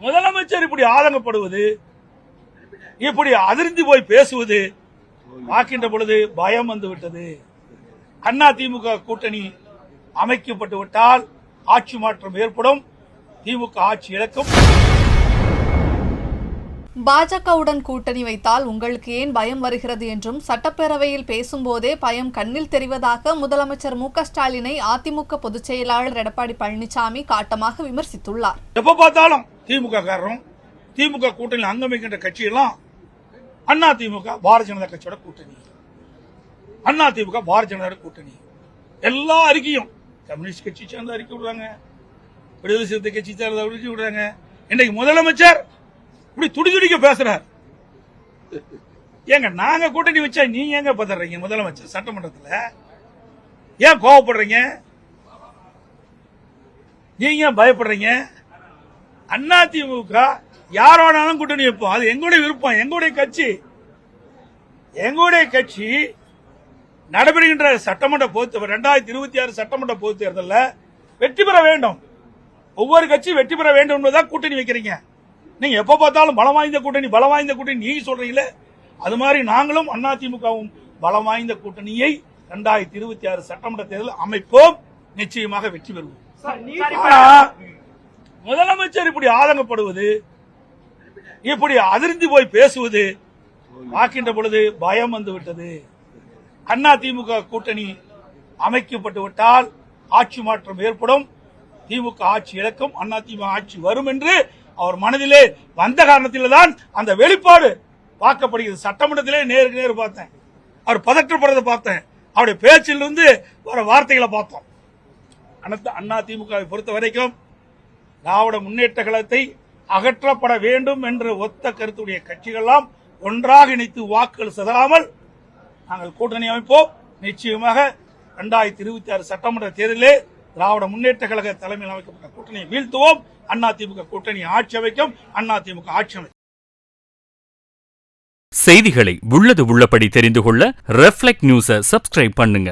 முதலமைச்சர் இப்படி ஆதங்கப்படுவது, இப்படி அதிர்ந்து போய் பேசுவது பார்க்கின்ற பொழுது பயம் வந்து விட்டது. அதிமுக கூட்டணி அமைக்கப்பட்டு விட்டால் ஆட்சி மாற்றம் ஏற்படும், திமுக ஆட்சி இழக்கும். பாஜகவுடன் கூட்டணி வைத்தால் உங்களுக்கு ஏன் பயம் வருகிறது என்றும் சட்டப்பேரவையில் பேசும்போதே பயம் கண்ணில் தெரிவதாக முதலமைச்சர் மு.க.ஸ்டாலினை அதிமுக பொதுச் செயலாளர் எடப்பாடி பழனிசாமி காட்டமாக விமர்சித்துள்ளார். எப்ப பார்த்தாலும் திமுக காரரும் திமுக கூட்டணியில் அங்கமிக்கின்ற கட்சியெல்லாம் அதிமுக பாரதிய ஜனதா கட்சியோட கூட்டணி, அதிமுக பாரதிய ஜனதா கூட்டணி, எல்லா அறிக்கையும் கம்யூனிஸ்ட் கட்சி சேர்ந்த அறிக்கை விடுறாங்க, விடுதலை சிறுத்தை கட்சி சேர்ந்த அறிக்கை விடுறாங்க. இன்னைக்கு முதலமைச்சர் இப்படி துடிதுடிக்க பேசுறார். ஏங்க நாங்க கூட்டணி வச்சா நீங்க எங்க பதறீங்க? முதலமைச்சர் சட்டமன்றத்தில் ஏன் கோவப்படுறீங்க? நீங்க பயப்படுறீங்க? அதிமுக யாரோனாலும் கூட்டணி வைப்போம், அது எங்களுடைய விருப்பம், எங்களுடைய கட்சி நடைபெறுகின்ற சட்டமன்ற பொது 2026 சட்டமன்ற பொது தேர்தலில் வெற்றி பெற வேண்டும். ஒவ்வொரு கட்சியும் வெற்றி பெற வேண்டும் என்பதுதான் கூட்டணி வைக்கிறீங்க. நீங்க எப்ப பார்த்தாலும் பலம் வாய்ந்த கூட்டணி நீங்க சொல்றீங்களே, அது மாதிரி நாங்களும் அதிமுகவும் பலம் வாய்ந்த கூட்டணியை 2026 சட்டமன்ற தேர்தல் அமைப்போம், நிச்சயமாக வெற்றி பெறுவோம். முதலமைச்சர் இப்படி ஆதங்கப்படுவது, இப்படி அதிர்ந்து போய் பேசுவது பார்க்கின்ற பொழுது பயம் வந்து விட்டது. அதிமுக கூட்டணி அமைக்கப்பட்டு விட்டால் ஆட்சி மாற்றம் ஏற்படும், திமுக ஆட்சி இழக்கும், அதிமுக ஆட்சி வரும் என்று அவர் மனதிலே வந்த காரணத்தில்தான் அந்த வெளிப்பாடு பார்க்கப்படுகிறது. சட்டமன்றத்திலே நேருக்கு நேர் பார்த்தேன், அவர் பதற்றப்படுறதை பார்த்தேன், அவருடைய பேச்சிலிருந்து வர வார்த்தைகளை பார்த்தோம். அதிமுகவை பொறுத்த வரைக்கும் திராவிட முன்னேற்ற கழகத்தை அகற்றப்பட வேண்டும் என்ற ஒத்த கருத்துடைய கட்சிகளெல்லாம் ஒன்றாக இணைத்து வாக்குகள் சிதறாமல் நாங்கள் கூட்டணி அமைப்போம். நிச்சயமாக 2026 சட்டமன்ற தேர்தலிலே திராவிட முன்னேற்ற கழக தலைமையில் அமைக்கப்பட்ட கூட்டணியை வீழ்த்துவோம். அதிமுக கூட்டணி ஆட்சி அமைக்கும், அதிமுக ஆட்சி அமைக்கும். செய்திகளை உள்ளது உள்ளபடி தெரிந்து கொள்ள ரெஃப்ளெக்ட் நியூஸை சப்ஸ்கிரைப் பண்ணுங்க.